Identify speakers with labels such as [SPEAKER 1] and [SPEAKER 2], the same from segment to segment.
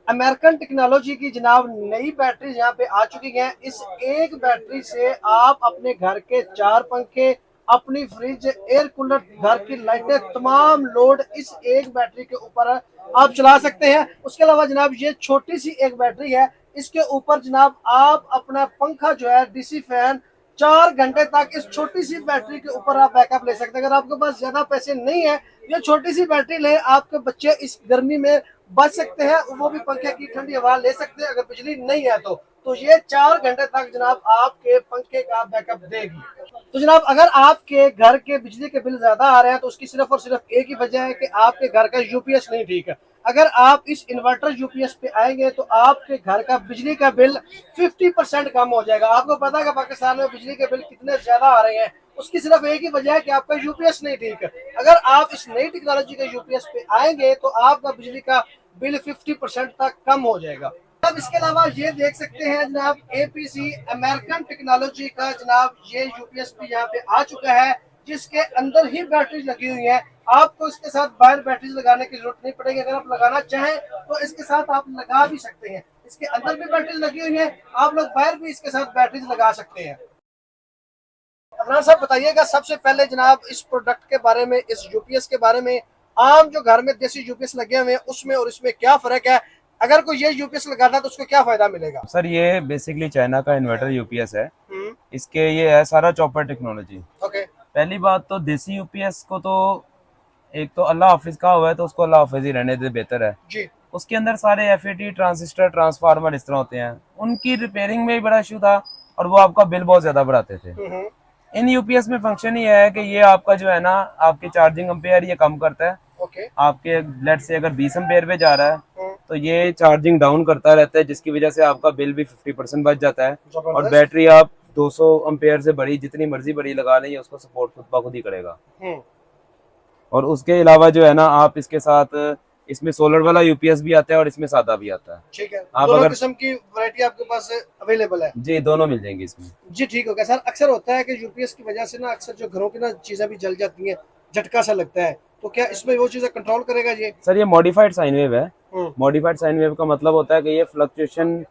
[SPEAKER 1] American technology की जनाब नई बैटरी यहाँ पे आ चुकी हैं। इस एक बैटरी से आप अपने घर के 4 पंखे, अपनी फ्रिज, एयर कूलर, घर की लाइटें, तमाम लोड इस एक बैटरी के ऊपर आप चला सकते हैं। उसके अलावा जनाब ये छोटी सी एक बैटरी है, इसके ऊपर जनाब आप अपना पंखा जो है डीसी फैन 4 घंटे तक इस छोटी सी बैटरी के ऊपर आप बैकअप ले सकते हैं। अगर आपके पास ज्यादा पैसे नहीं है, ये छोटी सी बैटरी ले, आपके बच्चे इस गर्मी में बच सकते हैं, वो भी पंखे की ठंडी हवा ले सकते हैं अगर बिजली नहीं है तो ये 4 घंटे तक जनाब आपके पंखे का बैकअप देगी। तो जनाब अगर आपके घर के बिजली के बिल ज्यादा आ रहे हैं तो उसकी सिर्फ और सिर्फ एक ही वजह है कि आपके घर का यूपीएस नहीं ठीक है। अगर आप इस इन्वर्टर यूपीएस पे आएंगे तो आपके घर का बिजली का बिल 50% कम हो जाएगा। आपको पता है कि पाकिस्तान में बिजली के बिल कितने ज्यादा आ रहे हैं, उसकी सिर्फ एक ही वजह है कि आपका यूपीएस नहीं ठीक है। अगर आप इस नई टेक्नोलॉजी के यूपीएस पे आएंगे तो आपका बिजली का बिल 50% तक कम हो जाएगा। अब इसके अलावा ये देख सकते हैं जनाब एपीसी अमेरिकन टेक्नोलॉजी का जनाब ये यूपीएस भी यहाँ पे आ चुका है, जिसके अंदर ही बैटरी लगी हुई है। आपको इसके साथ बाहर बैटरी लगाने की जरूरत नहीं पड़ेगी। अगर आप लगाना चाहें तो इसके साथ आप लगा भी सकते हैं। इसके अंदर भी बैटरी लगी हुई है, आप लोग बाहर भी इसके साथ बैटरी लगा सकते हैं। अफरान साहब बताइएगा सबसे पहले जनाब इस प्रोडक्ट के बारे में, इस यूपीएस के बारे में, आम जो घर में देसी यूपीएस लगे हुए हैं उसमें और इसमें क्या फर्क है। अगर कोई ये यूपीएस लगाना तो उसको क्या फायदा मिलेगा।
[SPEAKER 2] सर ये बेसिकली चाइना का इन्वर्टर यूपीएस है। इसके ये है सारा चॉपर टेक्नोलॉजी।
[SPEAKER 1] ओके।
[SPEAKER 2] पहली बात तो देसी यूपीएस को तो एक तो अल्लाह हाफिज का हुआ है तो उसको अल्लाह हाफिज ही रहने दे बेहतर है
[SPEAKER 1] जी।
[SPEAKER 2] उसके अंदर सारे एफएटी ट्रांजिस्टर ट्रांसफार्मर इस तरह होते हैं, उनकी रिपेयरिंग में भी बड़ा इशू था और वो आपका बिल बहुत ज्यादा बढ़ाते थे। इन यूपीएस में फंक्शन ही है कि ये आपका जो है ना आपकी चार्जिंग अम्पेयर ये कम करता है।
[SPEAKER 1] ओके।
[SPEAKER 2] आपके लेट से अगर 20 एम्पेयर पे जा रहा है तो ये चार्जिंग डाउन करता रहता है, जिसकी वजह से आपका बिल भी 50% बच जाता है। और बैटरी आप 200 एम्पेयर से बड़ी जितनी मर्जी बड़ी लगा लें उसको सपोर्ट खुद ब खुद ही करेगा। और उसके अलावा जो है ना आप इसके साथ इसमें सोलर वाला यूपीएस भी आता है और इसमें सादा भी आता है।
[SPEAKER 1] ठीक है,
[SPEAKER 2] आप
[SPEAKER 1] दोनों
[SPEAKER 2] अगर
[SPEAKER 1] किस्म की वैरायटी आपके पास अवेलेबल है।
[SPEAKER 2] जी दोनों मिल जाएंगी इसमें।
[SPEAKER 1] जी ठीक हो गया सर। अक्सर होता है कि यूपीएस की वजह से ना अक्सर जो घरों की ना चीजें भी जल जाती हैं, झटका सा लगता है, तो क्या इसमें वो चीजें कंट्रोल करेगा ये।
[SPEAKER 2] सर ये मॉडिफाइड साइन वेव है। मॉडिफाइड साइन वेव का मतलब होता है कि ये फ्लक्चुएशन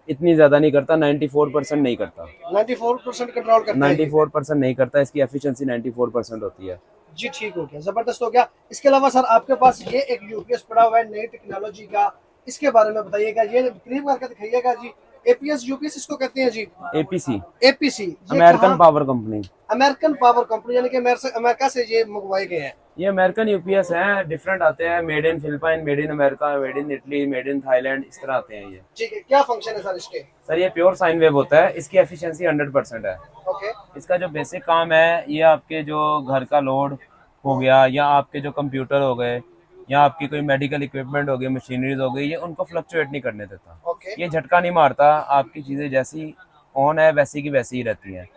[SPEAKER 2] इतनी ज्यादा नहीं करता, 94% नहीं करता।
[SPEAKER 1] 94% कंट्रोल करता है।
[SPEAKER 2] 94% नहीं करता, इसकी एफिशिएंसी 94% होती है।
[SPEAKER 1] जी ठीक हो गया, जबरदस्त हो गया। इसके अलावा सर आपके पास ये एक यूपीएस पड़ा हुआ है नई टेक्नोलॉजी का, इसके बारे में बताइएगा, ये करीब करके दिखाइएगा जी। एपीएस यूपीएस इसको कहते हैं जी।
[SPEAKER 2] APC
[SPEAKER 1] APC
[SPEAKER 2] American power company.
[SPEAKER 1] American power company यानी कि अमेरिका से ये मंगवाए गए हैं।
[SPEAKER 2] ये अमेरिकन यूपीएस हैं, डिफरेंट आते हैं, made in Philippine, made in America, made in Italy, made in Thailand, इस तरह आते हैं ये।
[SPEAKER 1] ठीक है, क्या फंक्शन है सर इसके।
[SPEAKER 2] सर ये प्योर साइन वेव होता है, इसकी एफिशिएंसी 100% है।
[SPEAKER 1] ओके।
[SPEAKER 2] इसका जो बेसिक काम है ये आपके जो घर का लोड हो गया या आपके जो कंप्यूटर हो गए या आपकी कोई मेडिकल इक्विपमेंट हो गई, मशीनरीज हो गई, ये उनको फ्लक्चुएट नहीं करने देता।
[SPEAKER 1] ओके।
[SPEAKER 2] ये झटका नहीं मारता, आपकी चीजें जैसी ऑन है वैसी की वैसी ही रहती हैं।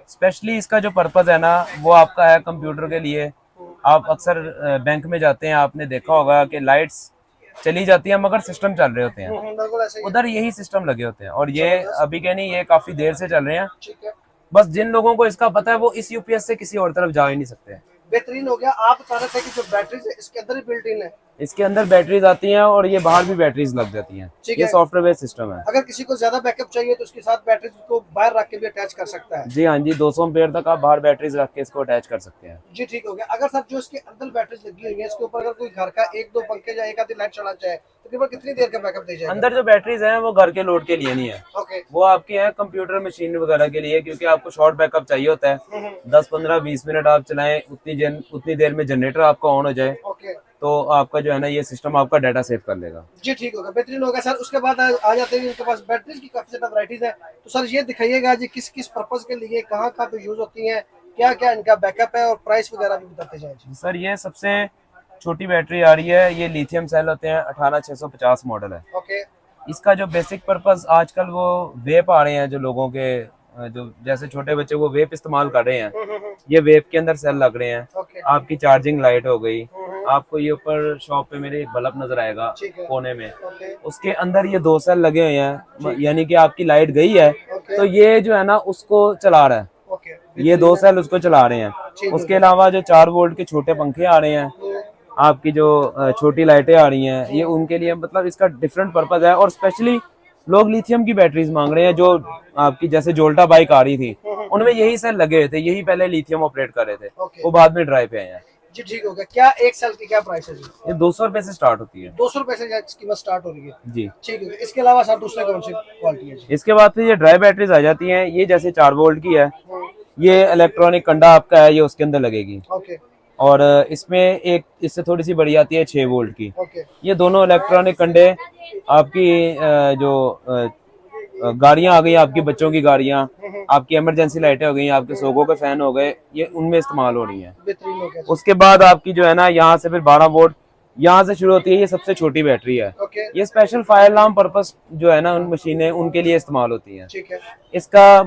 [SPEAKER 2] स्पेशली इसका जो पर्पज है ना वो आपका है कंप्यूटर के लिए। आप अक्सर बैंक में जाते हैं, आपने देखा होगा कि लाइट्स चली जाती है मगर सिस्टम चल रहे होते हैं, उधर यही सिस्टम लगे होते हैं। और ये अभी के नहीं, ये काफी देर से चल रहे हैं। बस जिन लोगों को इसका पता है वो इस यूपीएस से किसी और तरफ जा ही नहीं सकते।
[SPEAKER 1] बेहतरीन हो गया। आप बता रहे थे कि जो बैटरी है इसके अंदर ही बिल्ट इन है।
[SPEAKER 2] इसके अंदर बैटरीज आती हैं और ये बाहर भी बैटरीज लग जाती हैं। ये सॉफ्टवेयर बेस्ड सिस्टम है।
[SPEAKER 1] अगर किसी को ज्यादा बैकअप चाहिए तो उसके साथ बैटरी को बाहर रख के भी अटैच कर सकता है।
[SPEAKER 2] जी हाँ जी, 200 एम्पेयर तक आप बाहर बैटरीज रख के इसको अटैच कर सकते हैं।
[SPEAKER 1] जी ठीक हो गया। अगर सर जो इसके अंदर बैटरीज लगी हुई है इसके ऊपर अगर कोई घर का एक दो पंखे या एक आधी लाइट चलाना चाहे तकरीबन कितनी देर का बैकअप दे जाएगा।
[SPEAKER 2] अंदर जो बैटरीज हैं वो घर के लोड के लिए नहीं है।
[SPEAKER 1] ओके। वो
[SPEAKER 2] वो आपके हैं कंप्यूटर मशीन वगैरह के लिए, क्योंकि आपको शॉर्ट बैकअप चाहिए होता है। 10-15-20 मिनट आप चलाएं, उतनी देर में जनरेटर आपका ऑन हो जाए।
[SPEAKER 1] ओके।
[SPEAKER 2] तो आपका जो है ना ये सिस्टम आपका डाटा सेव कर लेगा।
[SPEAKER 1] जी ठीक होगा, बेहतरीन होगा सर। उसके बाद आ जाते हैं इनके पास बैटरीज की काफी ज्यादा वैरायटीज है, तो सर ये दिखाइएगा जी किस किस पर्पज के लिए कहाँ कहाँ पे यूज होती है, क्या क्या इनका बैकअप है और प्राइस वगैरह भी बताते जाए।
[SPEAKER 2] सर ये सबसे छोटी बैटरी आ रही है, ये लिथियम सेल होते हैं, 18650 मॉडल है।
[SPEAKER 1] ओके।
[SPEAKER 2] इसका जो बेसिक पर्पस आजकल वो वेप आ रहे हैं जो लोगों के जो जैसे छोटे बच्चे वो वेप इस्तेमाल कर रहे हैं, ये वेप के अंदर सेल लग रहे हैं। आपकी चार्जिंग लाइट हो गई, आपको ये ऊपर शॉप पे मेरे बल्ब नजर आएगा कोने में, उसके अंदर ये 2 सेल लगे हुए हैं, यानी कि आपकी लाइट गई है तो ये जो है ना उसको चला रहा है। ये 2 सेल उसको चला रहे हैं। उसके अलावा जो 4 वोल्ट के छोटे पंखे आ रहे हैं आपकी जो छोटी लाइटें आ रही हैं, ये उनके लिए मतलब इसका डिफरेंट पर्पज है। और स्पेशली लोग लिथियम की बैटरीज मांग रहे हैं, जो आपकी जैसे जोल्टा बाइक आ रही थी उनमें यही सेल लगे हुए थे, यही पहले लिथियम ऑपरेट कर रहे थे, वो बाद में ड्राई पे आए हैं।
[SPEAKER 1] जी ठीक हो गया। क्या एक सेल की क्या प्राइस है जी?
[SPEAKER 2] ये 200 रुपए से स्टार्ट होती है।
[SPEAKER 1] 200 रुपए से कीमत स्टार्ट हो रही है
[SPEAKER 2] जी।
[SPEAKER 1] ठीक है। इसके अलावा सर दूसरे कौन सी क्वालिटी है जी?
[SPEAKER 2] इसके बाद फिर ये ड्राई बैटरीज आ जाती हैं, ये जैसे 4 वोल्ट की है, ये इलेक्ट्रॉनिक कंडा आपका है, ये उसके अंदर लगेगी।
[SPEAKER 1] ओके
[SPEAKER 2] और इसमें एक इससे थोड़ी सी बड़ी आती है 6 वोल्ट की।
[SPEAKER 1] ओके
[SPEAKER 2] ये दोनों इलेक्ट्रॉनिक कंडे आपकी जो गाड़ियां आ गई, आपकी बच्चों की गाड़ियां, आपकी इमरजेंसी लाइटें हो गई, आपके सोगों के फैन हो गए, ये उनमें इस्तेमाल हो रही हैं।
[SPEAKER 1] बेहतरीन हो गया जी।
[SPEAKER 2] उसके बाद आपकी जो है ना, यहाँ से फिर 12 वोल्ट यहाँ से शुरू होती है, ये सबसे छोटी बैटरी है।
[SPEAKER 1] ओके
[SPEAKER 2] ये स्पेशल फायर अलार्म पर्पस जो है ना, उन मशीनें उनके लिए इस्तेमाल होती हैं।
[SPEAKER 1] ठीक है।
[SPEAKER 2] इसका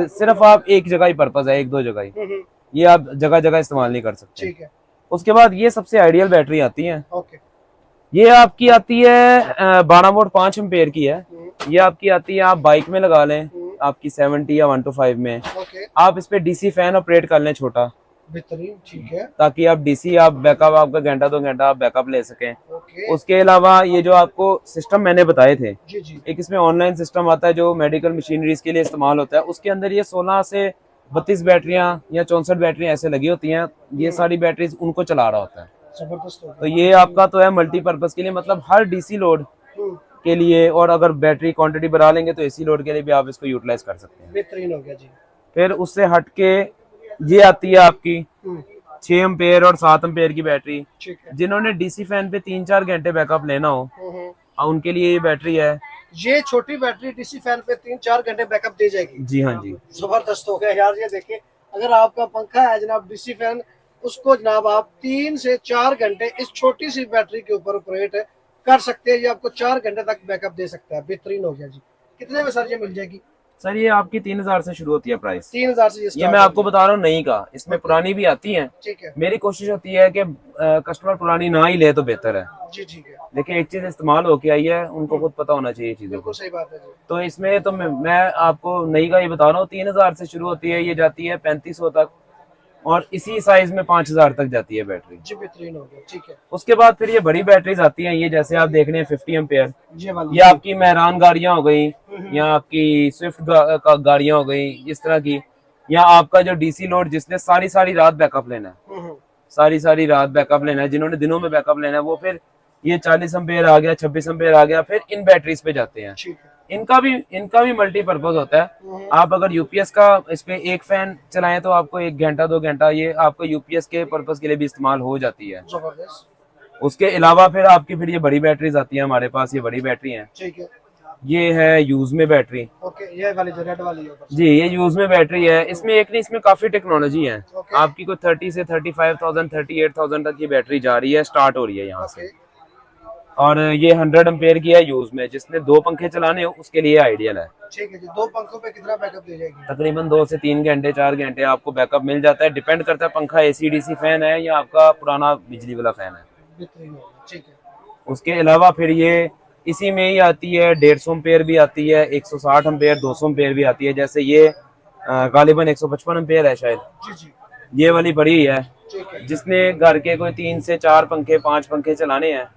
[SPEAKER 2] सिर्फ आप एक जगह ही पर्पस है, एक दो जगह ही, ये आप जगह जगह इस्तेमाल नहीं कर सकते।
[SPEAKER 1] ठीक है।
[SPEAKER 2] उसके बाद ये सबसे आइडियल बैटरी आती है,
[SPEAKER 1] ओके
[SPEAKER 2] ये आपकी आती है 12 वोल्ट 5 एम्पेयर की है। ये आपकी आती है, आप बाइक में लगा लें, आपकी 70 या 125 में,
[SPEAKER 1] ओके
[SPEAKER 2] आप इस पे डीसी फैन ऑपरेट कर लें छोटा,
[SPEAKER 1] बेहतरीन ठीक है।
[SPEAKER 2] ताकि आप डीसी आप बैकअप आपका घंटा 2 घंटा आप बैकअप ले सकें।
[SPEAKER 1] ओके
[SPEAKER 2] उसके अलावा ये जो आपको सिस्टम मैंने बताए थे,
[SPEAKER 1] जी जी
[SPEAKER 2] एक इसमें ऑनलाइन सिस्टम आता है जो मेडिकल मशीनरीज के लिए इस्तेमाल होता है, उसके अंदर ये 16 से 32 बैटरियां या 64 बैटरियां ऐसे लगी होती हैं, ये सारी बैटरीज उनको चला रहा होता है।
[SPEAKER 1] जबरदस्त हो
[SPEAKER 2] तो ये आपका तो है मल्टीपर्पज के लिए, मतलब हर डीसी लोड
[SPEAKER 1] गया।
[SPEAKER 2] के लिए, और अगर बैटरी क्वांटिटी बढ़ा लेंगे तो एसी लोड के लिए भी आप इसको यूटिलाइज कर सकते हैं।
[SPEAKER 1] बेहतरीन हो गया जी।
[SPEAKER 2] फिर उससे हट के ये आती है आपकी 6 एम्पेयर और 7 एम्पेयर की बैटरी,
[SPEAKER 1] ठीक है।
[SPEAKER 2] जिन्होंने डीसी फैन पे 3-4 घंटे बैकअप लेना हो, उनके लिए ये बैटरी है।
[SPEAKER 1] ये छोटी बैटरी डीसी फैन पे 3-4 घंटे बैकअप दे जाएगी।
[SPEAKER 2] जी हाँ जी।
[SPEAKER 1] जबरदस्त हो गया यार। ये देखिए, अगर आपका पंखा है जनाब डीसी फैन, उसको जनाब आप 3 से 4 घंटे इस छोटी सी बैटरी के ऊपर ऑपरेट कर सकते हैं। ये आपको 4 घंटे तक बैकअप दे सकता है। बेहतरीन हो गया जी। कितने में सर ये मिल जाएगी?
[SPEAKER 2] सर ये आपकी 3000 से शुरू होती है प्राइस।
[SPEAKER 1] 3000 से
[SPEAKER 2] ये
[SPEAKER 1] start
[SPEAKER 2] मैं आपको
[SPEAKER 1] होगी।
[SPEAKER 2] बता रहा हूँ नई का, इसमें पुरानी भी आती है।
[SPEAKER 1] ठीक है
[SPEAKER 2] मेरी कोशिश होती है कि कस्टमर पुरानी ना ही ले तो बेहतर है।
[SPEAKER 1] जी ठीक है।
[SPEAKER 2] देखिए एक चीज इस्तेमाल होके आई है, उनको खुद पता होना चाहिए चीजों को।
[SPEAKER 1] बिल्कुल सही बात है जी।
[SPEAKER 2] तो इसमें तो मैं आपको नई का ये बता रहा हूँ, 3000 से शुरू होती है, ये जाती है 3500 तक, और इसी साइज में 5000 तक जाती है बैटरी।
[SPEAKER 1] जी बेहतरीन हो गया। ठीक है।
[SPEAKER 2] उसके बाद फिर ये बड़ी बैटरीज आती हैं, ये जैसे आप देख रहे हैं 50 एम्पेयर,
[SPEAKER 1] ये वाली
[SPEAKER 2] ये आपकी मेहरान गाड़ियां हो गई, या आपकी स्विफ्ट गाड़ियां हो गई इस तरह की, या आपका जो डीसी लोड जिसने सारी सारी रात बैकअप लेना है, सारी रात बैकअप लेना है, जिन्होंने दिनों में बैकअप लेना है, वो फिर ये 40 एम्पेयर आ गया, 26 एम्पेयर आ गया, फिर इन बैटरीज पे जाते हैं।
[SPEAKER 1] ठीक है।
[SPEAKER 2] इनका भी मल्टीपर्पज होता है। आप अगर यूपीएस का इस पे एक फैन चलाएं तो आपको 1 घंटा 2 घंटा ये आपको यूपीएस के पर्पज के लिए भी इस्तेमाल हो जाती है।
[SPEAKER 1] जबरदस्त।
[SPEAKER 2] उसके अलावा फिर आपकी फिर ये बड़ी बैटरीज आती है हमारे पास, ये बड़ी बैटरी हैं।
[SPEAKER 1] ठीक है।
[SPEAKER 2] ये है यूज में बैटरी।
[SPEAKER 1] ओके, ये वाली जो रेड वाली है ऊपर।
[SPEAKER 2] जी, ये यूज में बैटरी है। इसमें एक नहीं, इसमें काफी टेक्नोलॉजी है।
[SPEAKER 1] ओके।
[SPEAKER 2] आपकी कोई 30 से 35,000 38,000 तक की बैटरी जा रही है, स्टार्ट हो रही है यहाँ से।
[SPEAKER 1] ओके।
[SPEAKER 2] और ये 100 एम्पेयर की है यूज में, जिसने 2 पंखे चलाने हो उसके लिए आइडियल है।
[SPEAKER 1] ठीक है जी। 2 पंखों पे कितना बैकअप दे जाएगी?
[SPEAKER 2] तकरीबन 2 से 3 घंटे 4 घंटे आपको बैकअप मिल जाता है। डिपेंड करता है पंखा एसी डीसी फैन है या आपका पुराना बिजली वाला फैन है।
[SPEAKER 1] बेहतरीन होगा। ठीक है।
[SPEAKER 2] उसके अलावा फिर ये इसी में ही आती है 150 एम्पेयर भी आती है, 160 एम्पेयर 200 एम्पेयर भी आती है। जैसे ये गालिबन 155 एम्पेयर है शायद,
[SPEAKER 1] जी जी
[SPEAKER 2] ये वाली बड़ी है।
[SPEAKER 1] ठीक है।
[SPEAKER 2] जिसने घर के कोई 3 से 4 पंखे 5 पंखे चलाने हैं,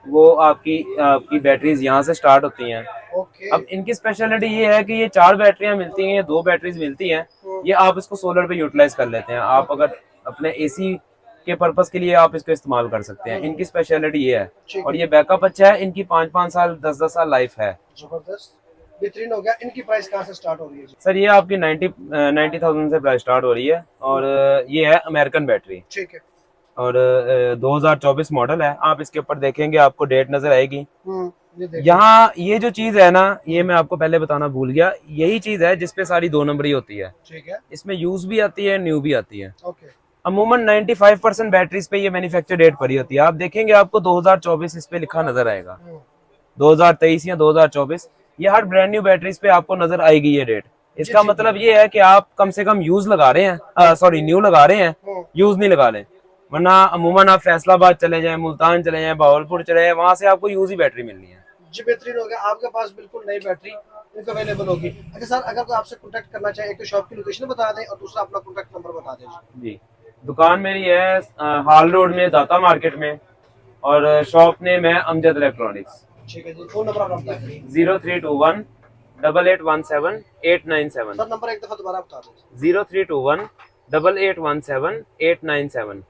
[SPEAKER 2] वो आपकी बैटरीज यहाँ से स्टार्ट होती हैं।
[SPEAKER 1] ओके।
[SPEAKER 2] अब इनकी स्पेशलिटी ये है कि ये 4 बैटरियां मिलती हैं, 2 बैटरीज मिलती हैं, ये आप इसको सोलर पे यूटिलाइज कर लेते हैं। आप अगर अपने एसी के पर्पस के लिए आप इसको इस्तेमाल कर सकते हैं। इनकी स्पेशलिटी ये है, और ये बैकअप अच्छा है। इनकी 5-5 साल 10-10 साल लाइफ है।
[SPEAKER 1] जबरदस्त, बेहतरीन हो गया। इनकी प्राइस कहाँ से स्टार्ट हो रही है जी?
[SPEAKER 2] सर ये आपकी 90,000 से प्राइस स्टार्ट हो रही है, और ये है अमेरिकन बैटरी,
[SPEAKER 1] ठीक है।
[SPEAKER 2] और 2024 मॉडल है। आप इसके ऊपर देखेंगे आपको डेट नजर आएगी।
[SPEAKER 1] ये देखिए।
[SPEAKER 2] यहाँ ये जो चीज है ना, ये मैं आपको पहले बताना भूल गया, यही चीज है जिसपे सारी 2 नंबरी होती है।
[SPEAKER 1] ठीक है।
[SPEAKER 2] इसमें यूज भी आती है, न्यू भी आती है।
[SPEAKER 1] ओके।
[SPEAKER 2] अमूमन 95% बैटरीज पे ये मैन्युफैक्चर डेट पड़ी होती है। आप देखेंगे आपको 2024 इस पे लिखा नजर आएगा, 2023 या 2024, ये हर ब्रांड न्यू बैटरीज पे आपको नजर आएगी ये डेट। इसका मतलब ये है कि आप कम से कम यूज लगा रहे हैं, सॉरी न्यू लगा रहे हैं, यूज नहीं लगा रहे। वरना अमूमन आप फैसलाबाद चले जाएं, मुल्तान चले जाएं, बहावलपुर चले जाएं, वहां से आपको यूज ही बैटरी मिलनी है।
[SPEAKER 1] जी बेहतरीन हो गया। आपके पास बिल्कुल नई बैटरी इनको अवेलेबल होगी। अच्छा सर, अगर कोई आपसे कॉन्टैक्ट करना चाहे, एक तो शॉप की लोकेशन बता दें और दूसरा अपना कॉन्टैक्ट नंबर बता दें।
[SPEAKER 2] जी, दुकान मेरी है हाल रोड में, दाता मार्केट में, और शॉप नेम है अमजद इलेक्ट्रॉनिक्स।
[SPEAKER 1] ठीक है जी, फोन नंबर आप बताइए।
[SPEAKER 2] 0321 8817 897।
[SPEAKER 1] सर नंबर एक दफा दोबारा बता दीजिए।
[SPEAKER 2] 0321 8817 897।